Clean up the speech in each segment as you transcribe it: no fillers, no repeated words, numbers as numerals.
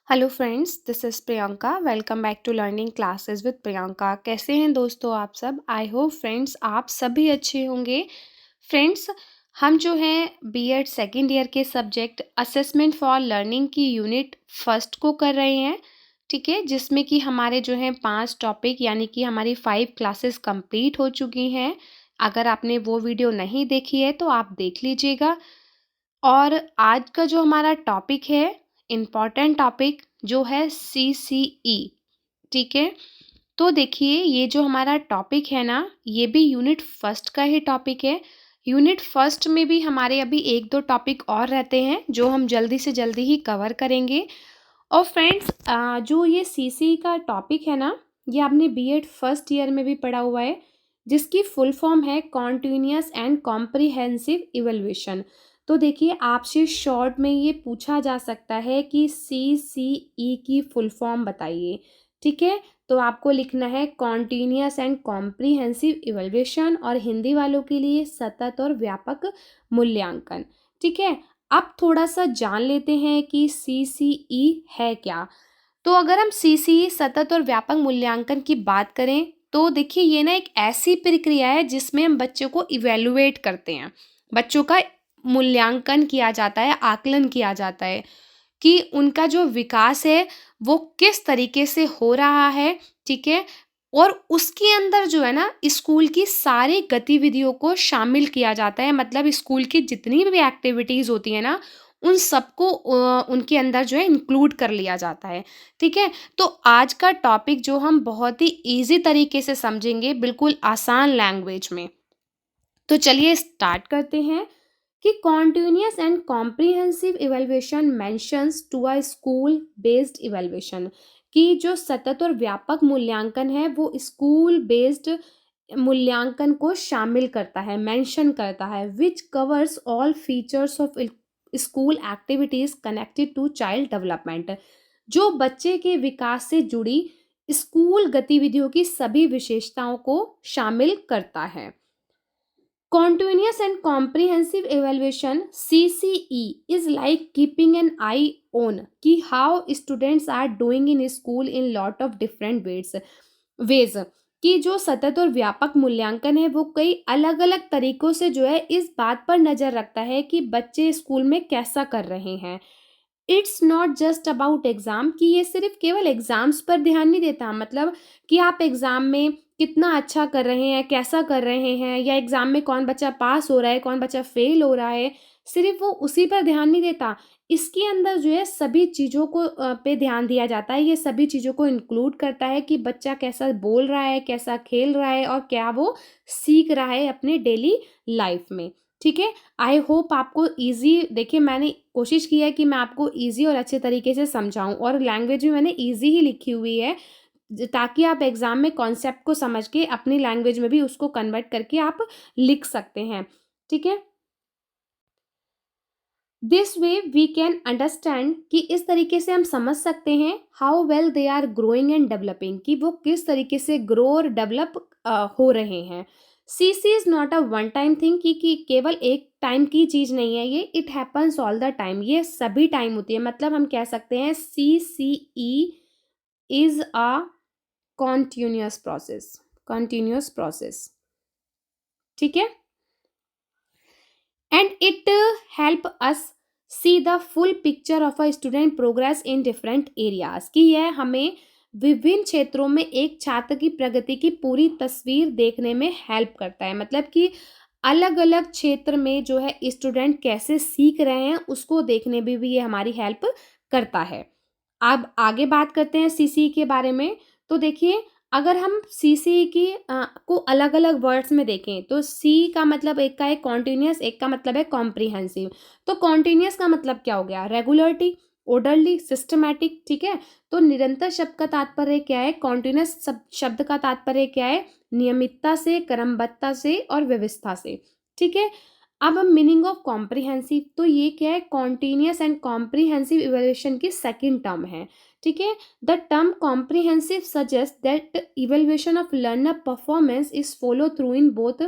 Hello friends, this is Priyanka. Welcome back to learning classes with Priyanka. कैसे हैं दोस्तों आप सब? आई होप फ्रेंड्स आप सभी अच्छे होंगे। फ्रेंड्स, हम जो हैं बीएड सेकेंड ईयर के सब्जेक्ट असेसमेंट फॉर लर्निंग की यूनिट फर्स्ट को कर रहे हैं, ठीक है, जिसमें कि हमारे जो हैं 5 टॉपिक यानी कि हमारी 5 क्लासेस कंप्लीट हो चुकी हैं। अगर आपने वो वीडियो नहीं देखी है तो आप देख लीजिएगा। और आज का जो हमारा टॉपिक है, इम्पॉर्टेंट टॉपिक जो है सीसीई, ठीक है। तो देखिए, ये जो हमारा टॉपिक है ना, ये भी यूनिट फर्स्ट का ही टॉपिक है। यूनिट फर्स्ट में भी हमारे अभी 1-2 टॉपिक और रहते हैं जो हम जल्दी से जल्दी ही कवर करेंगे। और फ्रेंड्स, जो ये सीसीई का टॉपिक है ना, ये आपने बीएड फर्स्ट ईयर में भी पढ़ा हुआ है, जिसकी फुल फॉर्म है कॉन्टिन्यूअस एंड कॉम्प्रिहेंसिव इवैल्यूएशन। तो देखिए, आपसे शॉर्ट में ये पूछा जा सकता है कि सीसीई की फुल फॉर्म बताइए, ठीक है। तो आपको लिखना है कॉन्टिन्यूअस एंड कॉम्प्रिहेंसिव इवैल्यूएशन, और हिंदी वालों के लिए सतत और व्यापक मूल्यांकन, ठीक है। अब थोड़ा सा जान लेते हैं कि सीसीई है क्या। तो अगर हम सीसीई सतत और व्यापक मूल्यांकन की बात करें, तो देखिए, ये ना एक ऐसी प्रक्रिया है जिसमें हम बच्चों को इवेलुएट करते हैं। बच्चों का मूल्यांकन किया जाता है, आकलन किया जाता है कि उनका जो विकास है वो किस तरीके से हो रहा है, ठीक है। और उसके अंदर जो है ना, स्कूल की सारी गतिविधियों को शामिल किया जाता है। मतलब स्कूल की जितनी भी एक्टिविटीज़ होती है ना, उन सबको उनके अंदर जो है इंक्लूड कर लिया जाता है, ठीक है। तो आज का टॉपिक जो हम बहुत ही ईज़ी तरीके से समझेंगे, बिल्कुल आसान लैंग्वेज में। तो चलिए स्टार्ट करते हैं कि continuous and comprehensive evaluation mentions to a school based evaluation, कि जो सतत और व्यापक मूल्यांकन है वो स्कूल बेस्ड मूल्यांकन को शामिल करता है, मेंशन करता है, which covers all features of school activities connected to child development, जो बच्चे के विकास से जुड़ी स्कूल गतिविधियों की सभी विशेषताओं को शामिल करता है। Continuous and comprehensive evaluation CCE is like keeping an eye on कि how students are doing in school in lot of different ways कि जो सतत और व्यापक मूल्यांकन है वो कई अलग अलग तरीकों से जो है इस बात पर नज़र रखता है कि बच्चे स्कूल में कैसा कर रहे हैं। It's not just about exam, कि ये सिर्फ केवल एग्ज़ाम्स पर ध्यान नहीं देता। मतलब कि आप एग्ज़ाम में कितना अच्छा कर रहे हैं, कैसा कर रहे हैं, या एग्ज़ाम में कौन बच्चा पास हो रहा है, कौन बच्चा फेल हो रहा है, सिर्फ वो उसी पर ध्यान नहीं देता। इसके अंदर जो है सभी चीज़ों को पे ध्यान दिया जाता है। ये सभी चीज़ों को इंक्लूड करता है कि बच्चा कैसा बोल रहा है, कैसा खेल रहा है, और क्या वो सीख रहा है अपने डेली लाइफ में, ठीक है। आई होप आपको ईज़ी, देखिए मैंने कोशिश की है कि मैं आपको ईज़ी और अच्छे तरीके से समझाऊँ, और लैंग्वेज भी मैंने ईज़ी ही लिखी हुई है, ताकि आप एग्ज़ाम में कॉन्सेप्ट को समझ के अपनी लैंग्वेज में भी उसको कन्वर्ट करके आप लिख सकते हैं, ठीक है। This way we can understand, कि इस तरीके से हम समझ सकते हैं how well they are growing and developing, कि वो किस तरीके से ग्रो और डेवलप हो रहे हैं। CC is not a one time thing, कि केवल एक टाइम की चीज़ नहीं है ये, it happens all the time, ये सभी टाइम होती है। मतलब हम कह सकते हैं सी सी E is a continuous process, ठीक है। And it help us see the full picture of a student progress in different areas, कि यह हमें विभिन्न क्षेत्रों में एक छात्र की प्रगति की पूरी तस्वीर देखने में हेल्प करता है। मतलब कि अलग अलग क्षेत्र में जो है स्टूडेंट कैसे सीख रहे हैं उसको देखने में भी ये हमारी हेल्प करता है। अब आगे बात करते हैं सीसी के बारे में। तो देखिए, अगर हम सीसी की को अलग अलग वर्ड्स में देखें, तो सी का मतलब, एक का है कॉन्टिन्यूअस, एक का मतलब है कॉम्प्रिहेंसिव। तो कॉन्टिन्यूअस का मतलब क्या हो गया? रेगुलरिटी, ऑर्डरली, सिस्टमैटिक, ठीक है। तो निरंतर शब्द का तात्पर्य क्या है? कॉन्टिन्यूअस शब्द का तात्पर्य क्या है? नियमितता से, क्रमबद्धता से और व्यवस्था से, ठीक है। अब हम मीनिंग ऑफ कॉम्प्रिहेंसिव, तो ये क्या है? कॉन्टिन्यूअस एंड कॉम्प्रिहेंसिव इवैल्यूएशन की सेकंड टर्म है, ठीक है। The term comprehensive suggests that evaluation of learner performance is follow through in both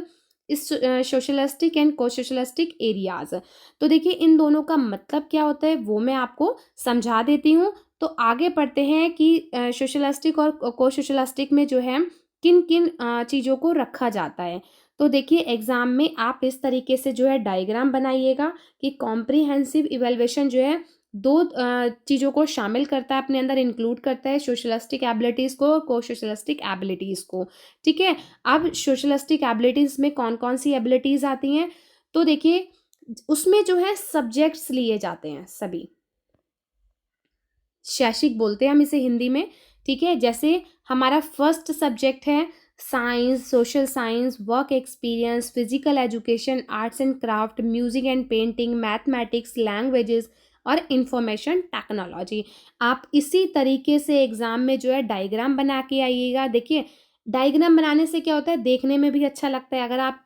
socialistic and को सोशलिस्टिक एरियाज। तो देखिए, इन दोनों का मतलब क्या होता है वो मैं आपको समझा देती हूँ। तो आगे पढ़ते हैं कि सोशलिस्टिक और को सोशलिस्टिक में जो है किन-किन चीज़ों को रखा जाता है। तो देखिए एग्ज़ाम में आप इस तरीके से जो है डायग्राम बनाइएगा कि कॉम्प्रिहेंसिव इवैल्यूएशन जो है 2 चीज़ों को शामिल करता है, अपने अंदर इंक्लूड करता है, सोशलिस्टिक एबिलिटीज़ को और को-सोशलिस्टिक एबिलिटीज़ को, ठीक है? अब सोशलिस्टिक एबिलिटीज़ में कौन-कौन सी एबिलिटीज़ आती हैं? तो देखिए उसमें जो है सब्जेक्ट्स लिए जाते हैं सभी। शैक्षिक बोलते हैं हम इसे हिंदी में, ठीक है? जैसे हमारा फर्स्ट सब्जेक्ट है science, social science, work experience, physical education, arts and craft, music and painting, mathematics, languages और इंफॉर्मेशन टेक्नोलॉजी। आप इसी तरीके से एग्ज़ाम में जो है डायग्राम बना के आइएगा। देखिए, डायग्राम बनाने से क्या होता है, देखने में भी अच्छा लगता है। अगर आप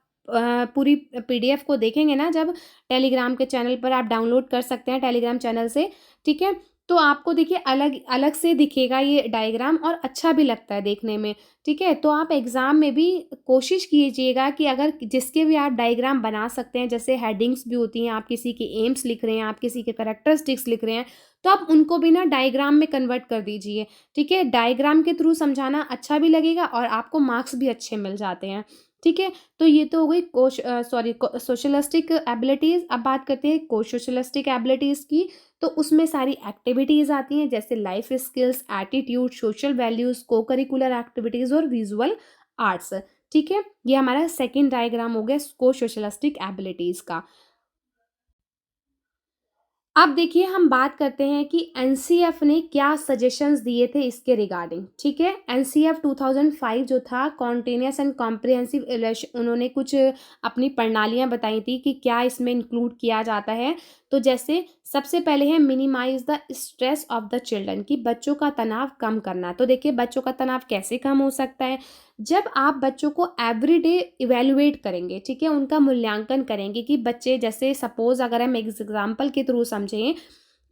पूरी पीडीएफ को देखेंगे ना जब टेलीग्राम के चैनल पर आप डाउनलोड कर सकते हैं टेलीग्राम चैनल से, ठीक है? तो आपको देखिए अलग अलग से दिखेगा ये डायग्राम और अच्छा भी लगता है देखने में, ठीक है? तो आप एग्ज़ाम में भी कोशिश कीजिएगा कि अगर जिसके भी आप डायग्राम बना सकते हैं, जैसे हेडिंग्स भी होती हैं, आप किसी के एम्स लिख रहे हैं, आप किसी के कैरेक्टरिस्टिक्स लिख रहे हैं, तो आप उनको भी ना डायग्राम में कन्वर्ट कर दीजिए, ठीक है? डायग्राम के थ्रू समझाना अच्छा भी लगेगा और आपको मार्क्स भी अच्छे मिल जाते हैं, ठीक है? तो ये तो हो गई सोशलिस्टिक एबिलिटीज़। अब बात करते हैं को-सोशलिस्टिक एबिलिटीज़ की। तो उसमें सारी एक्टिविटीज़ आती हैं जैसे life skills, attitude, social values, co-curricular activities और विजुअल आर्ट्स, ठीक है? ये हमारा सेकंड डायग्राम हो गया को-सोशलिस्टिक एबिलिटीज़ का। अब देखिए हम बात करते हैं कि एनसीएफ ने क्या सजेशंस दिए थे इसके रिगार्डिंग, ठीक है? एनसीएफ 2005 जो था कॉन्टिन्यूअस एंड कॉम्प्रिहेंसिव इवैल्यूएशन, उन्होंने कुछ अपनी प्रणालियाँ बताई थी कि क्या इसमें इंक्लूड किया जाता है। तो जैसे सबसे पहले है minimize the stress of the children, कि बच्चों का तनाव कम करना। तो देखिए बच्चों का तनाव कैसे कम हो सकता है? जब आप बच्चों को एवरीडे इवैल्यूएट करेंगे, ठीक है? उनका मूल्यांकन करेंगे कि बच्चे, जैसे सपोज़ अगर हम एग्ज़ाम्पल के थ्रू समझें,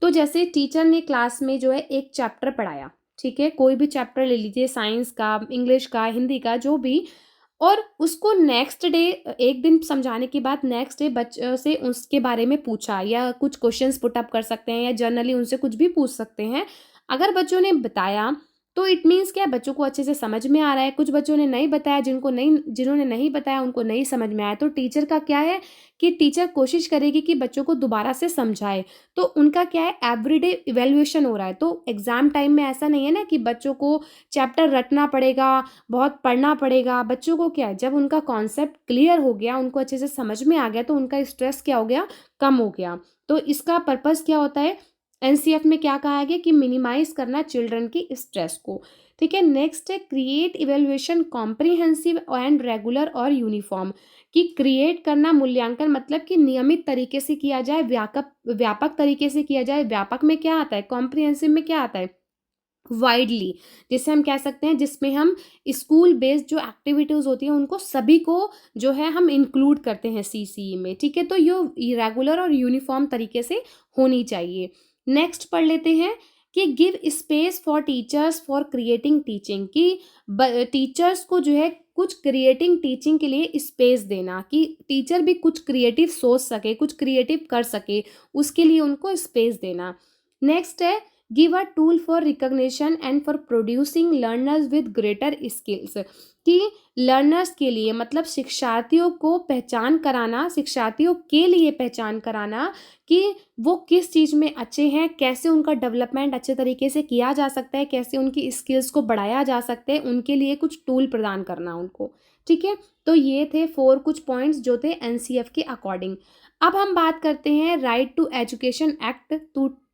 तो जैसे टीचर ने क्लास में जो है एक चैप्टर पढ़ाया, ठीक है? कोई भी चैप्टर ले लीजिए, साइंस का, इंग्लिश का, हिंदी का, जो भी, और उसको नेक्स्ट डे, एक दिन समझाने के बाद नेक्स्ट डे बच्चों से उसके बारे में पूछा या कुछ क्वेश्चंस पुट अप कर सकते हैं या जनरली उनसे कुछ भी पूछ सकते हैं। अगर बच्चों ने बताया तो इट मीन्स क्या है, बच्चों को अच्छे से समझ में आ रहा है। कुछ बच्चों ने नहीं बताया, जिन्होंने नहीं बताया उनको नहीं समझ में आया, तो टीचर का क्या है कि टीचर कोशिश करेगी कि बच्चों को दोबारा से समझाए। तो उनका क्या है, एवरीडे इवैल्यूएशन हो रहा है। तो एग्ज़ाम टाइम में ऐसा नहीं है ना कि बच्चों को चैप्टर रटना पड़ेगा, बहुत पढ़ना पड़ेगा। बच्चों को क्या है, जब उनका कॉन्सेप्ट क्लियर हो गया, उनको अच्छे से समझ में आ गया, तो उनका स्ट्रेस क्या हो गया, कम हो गया। तो इसका पर्पस क्या होता है, एनसीएफ में क्या कहा गया कि मिनिमाइज करना चिल्ड्रन की स्ट्रेस को, ठीक है? नेक्स्ट है create evaluation comprehensive and regular और यूनिफॉर्म, कि क्रिएट करना, मूल्यांकन मतलब कि नियमित तरीके से किया जाए, व्यापक तरीके से किया जाए। व्यापक में क्या आता है, कॉम्प्रिहेंसिव में क्या आता है, वाइडली, जिसे हम कह सकते हैं, जिसमें हम स्कूल बेस्ड जो एक्टिविटीज़ होती हैं उनको सभी को जो है हम इंक्लूड करते हैं सीसीई में, ठीक है? तो ये रेगुलर और यूनिफॉर्म तरीके से होनी चाहिए। नेक्स्ट पढ़ लेते हैं कि give space for teachers for creating teaching, कि टीचर्स को जो है कुछ क्रिएटिंग टीचिंग के लिए स्पेस देना, कि टीचर भी कुछ क्रिएटिव सोच सके, कुछ क्रिएटिव कर सके, उसके लिए उनको स्पेस देना। नेक्स्ट है give a tool for recognition and for producing learners with greater skills, कि लर्नर्स के लिए मतलब शिक्षार्थियों को पहचान कराना, शिक्षार्थियों के लिए पहचान कराना कि वो किस चीज़ में अच्छे हैं, कैसे उनका डेवलपमेंट अच्छे तरीके से किया जा सकता है, कैसे उनकी स्किल्स को बढ़ाया जा सकता है, उनके लिए कुछ टूल प्रदान करना उनको, ठीक है? तो ये थे 4 कुछ पॉइंट्स जो थे एनसीएफ के अकॉर्डिंग। अब हम बात करते हैं right to education act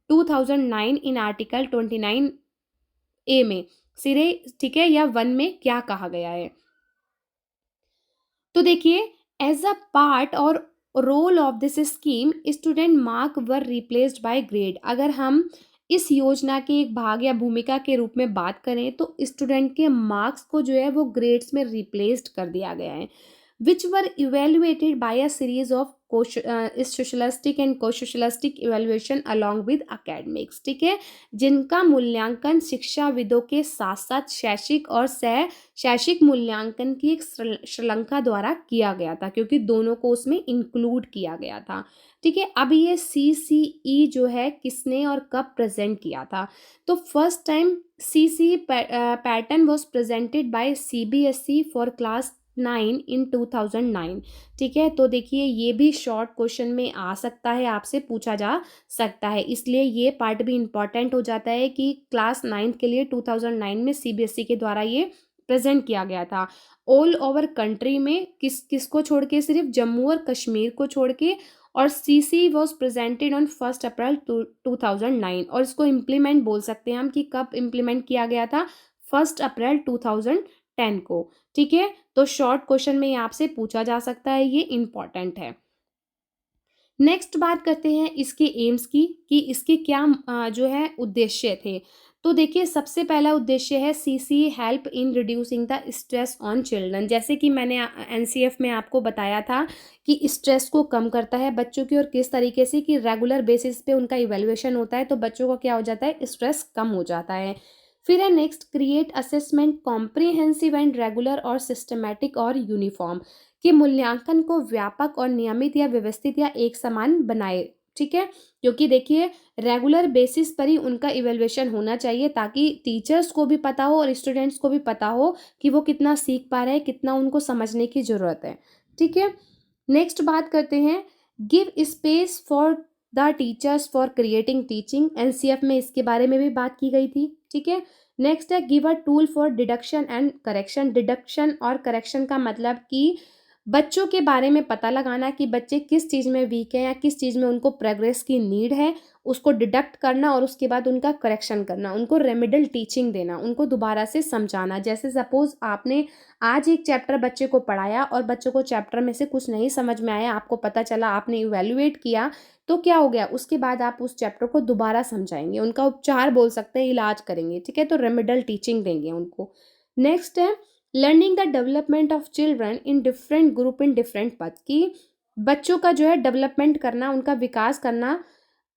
2009 in article 29 A में, सिरे, ठीक है, या 1 में क्या कहा गया है। तो देखिए एज अ पार्ट और role of this scheme student mark were replaced by grade. अगर हम इस योजना के एक भाग या भूमिका के रूप में बात करें तो स्टूडेंट के मार्क्स को जो है वो ग्रेड्स में रिप्लेस्ड कर दिया गया है, which were evaluated by a series of socialistic and को socialistic evaluation along with academics, ठीक है, जिनका मूल्यांकन शिक्षाविदों के साथ साथ शैक्षिक और सह शैक्षिक मूल्यांकन की एक श्रृंखला द्वारा किया गया था, क्योंकि दोनों को उसमें इंक्लूड किया गया था, ठीक है। अब ये CCE जो है किसने और कब प्रेजेंट किया था? तो first time CCE pattern was presented by CBSE for class 9 इन 2009, ठीक है। तो देखिए ये भी शॉर्ट क्वेश्चन में आ सकता है, आपसे पूछा जा सकता है, इसलिए ये पार्ट भी इम्पॉर्टेंट हो जाता है कि क्लास 9 के लिए 2009 में CBSE के द्वारा ये प्रेजेंट किया गया था। ऑल ओवर कंट्री में किसको छोड़ के? सिर्फ जम्मू और कश्मीर को छोड़ के। और CC वॉज प्रेजेंटेड ऑन 1 अप्रैल 2009, और इसको इम्प्लीमेंट बोल सकते हैं हम कि कब इम्प्लीमेंट किया गया था? 1 अप्रैल 2010 को, ठीक है। तो शॉर्ट क्वेश्चन में आपसे पूछा जा सकता है, ये इंपॉर्टेंट है। नेक्स्ट बात करते हैं इसके एम्स की, कि इसके क्या जो है उद्देश्य थे। तो देखिए सबसे पहला उद्देश्य है CC help in reducing the stress on children. जैसे कि मैंने NCF में आपको बताया था कि स्ट्रेस को कम करता है बच्चों की, और किस तरीके से कि रेगुलर बेसिस पे उनका इवेल्युएशन होता है, तो बच्चों का क्या हो जाता है? स्ट्रेस कम हो जाता है। फिर है next, create assessment comprehensive and regular और सिस्टमैटिक और यूनिफॉर्म, कि मूल्यांकन को व्यापक और नियमित या व्यवस्थित या एक समान बनाए, ठीक है। क्योंकि देखिए रेगुलर बेसिस पर ही उनका इवेल्युएशन होना चाहिए, ताकि टीचर्स को भी पता हो और स्टूडेंट्स को भी पता हो कि वो कितना सीख पा रहे हैं, कितना उनको समझने की ज़रूरत है, ठीक है। नेक्स्ट बात करते हैं, give space for the teachers for creating teaching. NCF में इसके बारे में भी बात की गई थी, ठीक है। नेक्स्ट है, give a tool for deduction and correction. Deduction और करेक्शन का मतलब कि बच्चों के बारे में पता लगाना कि बच्चे किस चीज़ में वीक हैं या किस चीज़ में उनको प्रोग्रेस की नीड है, उसको डिडक्ट करना और उसके बाद उनका करेक्शन करना, उनको रेमेडियल टीचिंग देना, उनको दोबारा से समझाना। जैसे सपोज आपने आज एक चैप्टर बच्चे को पढ़ाया और बच्चों को चैप्टर में से कुछ नहीं समझ में आया, आपको पता चला, आपने इवेल्युएट किया, तो क्या हो गया? उसके बाद आप उस चैप्टर को दोबारा समझाएंगे, उनका उपचार बोल सकते हैं, इलाज करेंगे, ठीक है। तो रेमेडियल टीचिंग देंगे उनको। नेक्स्ट है, learning the development of children in different group in different पथ, की बच्चों का जो है डेवलपमेंट करना, उनका विकास करना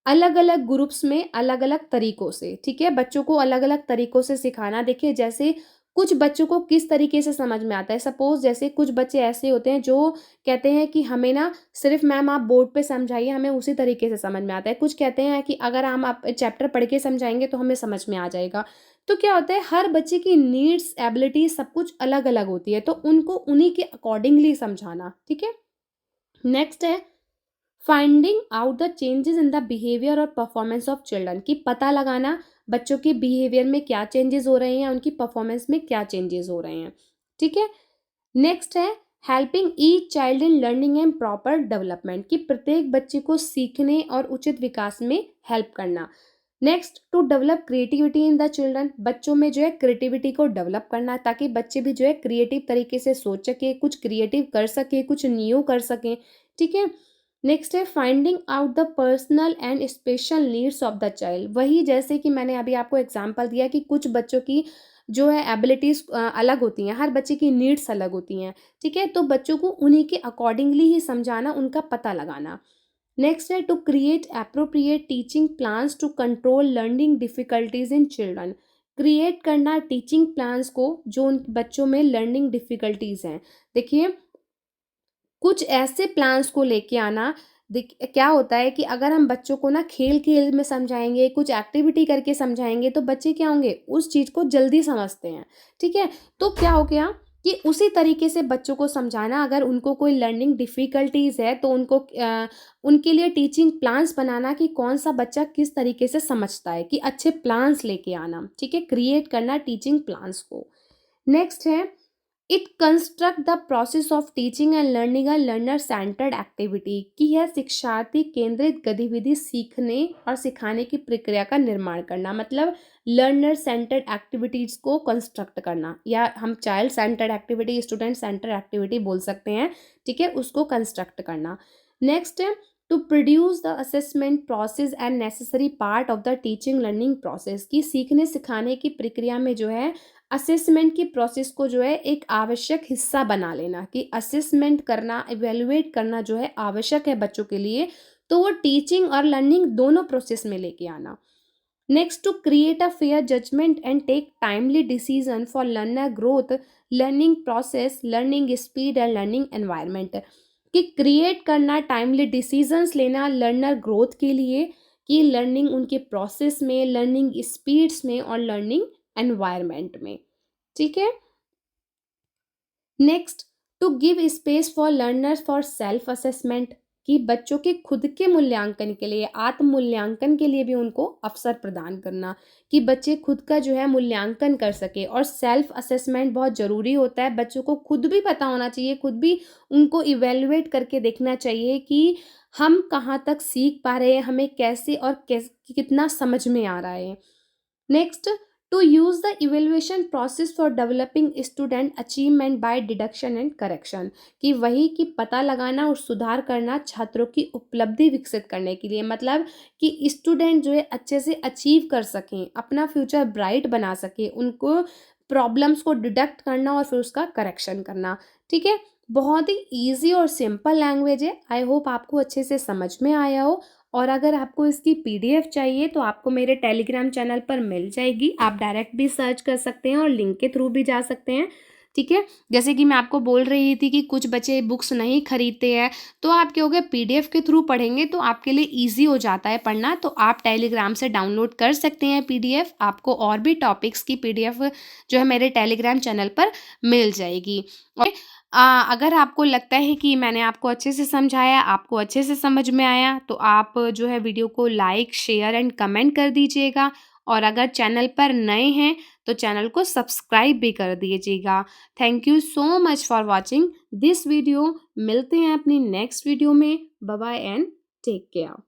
अलग अलग ग्रुप्स में अलग अलग तरीकों से, ठीक है। बच्चों को अलग अलग तरीकों से सिखाना। देखिए जैसे कुछ बच्चों को किस तरीके से समझ में आता है, सपोज जैसे कुछ बच्चे ऐसे होते हैं जो कहते हैं कि हमें ना सिर्फ मैम आप बोर्ड पे समझाइए, हमें उसी तरीके से समझ में आता है। कुछ कहते हैं कि अगर हम आप चैप्टर पढ़ के समझाएंगे तो हमें समझ में आ जाएगा। तो क्या होता है, हर बच्चे की नीड्स, एबिलिटी सब कुछ अलग अलग होती है, तो उनको उन्हीं के अकॉर्डिंगली समझाना, ठीक है। नेक्स्ट है, finding out the changes in the behaviour और परफॉर्मेंस ऑफ चिल्ड्रन, की पता लगाना बच्चों के बिहेवियर में क्या चेंजेस हो रहे हैं, उनकी परफॉर्मेंस में क्या चेंजेस हो रहे हैं, ठीक है। नेक्स्ट है, helping each child in learning and proper development, की प्रत्येक बच्चे को सीखने और उचित विकास में हेल्प करना। Next, to develop creativity in the children, बच्चों में जो है क्रिएटिविटी को डेवलप करना, ताकि बच्चे भी जो है क्रिएटिव तरीके से सोच सके, कुछ क्रिएटिव कर सके, कुछ न्यू कर सकें, ठीक है। नेक्स्ट है, finding out the personal and special needs of the child, वही जैसे कि मैंने अभी आपको एग्जांपल दिया कि कुछ बच्चों की जो है एबिलिटीज अलग होती हैं, हर बच्चे की नीड्स अलग होती हैं, ठीक है। तो बच्चों को उन्हीं के अकॉर्डिंगली ही समझाना, उनका पता लगाना। नेक्स्ट है, to create appropriate teaching plans to control learning difficulties in children, create करना टीचिंग प्लान्स को जो उन बच्चों में लर्निंग डिफिकल्टीज हैं। देखिए कुछ ऐसे प्लान्स को लेके आना, क्या होता है कि अगर हम बच्चों को ना खेल खेल में समझाएंगे, कुछ एक्टिविटी करके समझाएंगे, तो बच्चे क्या होंगे, उस चीज़ को जल्दी समझते हैं, ठीक है। तो क्या हो गया कि उसी तरीके से बच्चों को समझाना, अगर उनको कोई लर्निंग डिफ़िकल्टीज है तो उनको उनके लिए टीचिंग प्लान्स बनाना कि कौन सा बच्चा किस तरीके से समझता है, कि अच्छे प्लान्स लेके आना, ठीक है, क्रिएट करना टीचिंग प्लान्स को। नेक्स्ट है, it construct the process of teaching and learning a learner centred activity, की यह शिक्षार्थी केंद्रित गतिविधि सीखने और सिखाने की प्रक्रिया का निर्माण करना, मतलब लर्नर सेंटर्ड एक्टिविटीज को कंस्ट्रक्ट करना, या हम child centred activity, student centred activity बोल सकते हैं, ठीक है, उसको कंस्ट्रक्ट करना। नेक्स्ट है, to produce the assessment process and necessary part of the teaching learning process, की सीखने सिखाने की प्रक्रिया में जो है असेसमेंट की प्रोसेस को जो है एक आवश्यक हिस्सा बना लेना कि असेसमेंट करना, इवैल्यूएट करना जो है आवश्यक है बच्चों के लिए, तो वो टीचिंग और लर्निंग दोनों प्रोसेस में लेके आना। Next, to create a fair judgement and take timely decision for learner growth, learning process, learning speed and learning environment, कि क्रिएट करना, टाइमली डिसीजंस लेना लर्नर ग्रोथ के लिए, कि लर्निंग उनके प्रोसेस में, लर्निंग स्पीड्स में और लर्निंग एनवायरनमेंट में। ठीक है। Next, to give space for learners for self assessment, कि बच्चों के खुद के मूल्यांकन के लिए, आत्म मूल्यांकन के लिए भी उनको अवसर प्रदान करना, कि बच्चे खुद का जो है मूल्यांकन कर सके। और सेल्फ असेसमेंट बहुत ज़रूरी होता है, बच्चों को खुद भी पता होना चाहिए, खुद भी उनको इवेल्युएट करके देखना चाहिए कि हम कहाँ तक सीख पा रहे हैं, हमें कैसे और कितना समझ में आ रहा है। Next, to use the evaluation process for developing student achievement by deduction and correction, कि वही कि पता लगाना और सुधार करना छात्रों की उपलब्धि विकसित करने के लिए, मतलब कि स्टूडेंट जो है अच्छे से अचीव कर सकें, अपना फ्यूचर ब्राइट बना सके, उनको प्रॉब्लम्स को डिडक्ट करना और फिर उसका करेक्शन करना। ठीक है। बहुत ही ईजी और सिंपल लैंग्वेज है। आई होप आपको अच्छे से समझ में आया हो। और अगर आपको इसकी पीडीएफ चाहिए तो आपको मेरे टेलीग्राम चैनल पर मिल जाएगी, आप डायरेक्ट भी सर्च कर सकते हैं और लिंक के थ्रू भी जा सकते हैं। ठीक है। जैसे कि मैं आपको बोल रही थी कि कुछ बच्चे बुक्स नहीं खरीदते हैं, तो आप क्या हो गया, पीडीएफ के थ्रू पढ़ेंगे तो आपके लिए ईजी हो जाता है पढ़ना, तो आप टेलीग्राम से डाउनलोड कर सकते हैं पीडीएफ। आपको और भी टॉपिक्स की पीडीएफ जो है मेरे टेलीग्राम चैनल पर मिल जाएगी। और अगर आपको लगता है कि मैंने आपको अच्छे से समझाया, आपको अच्छे से समझ में आया, तो आप जो है वीडियो को लाइक, शेयर एंड कमेंट कर दीजिएगा। और अगर चैनल पर नए हैं तो चैनल को सब्सक्राइब भी कर दीजिएगा। Thank you so much for watching this video. मिलते हैं अपनी नेक्स्ट वीडियो में। Bye bye and take care.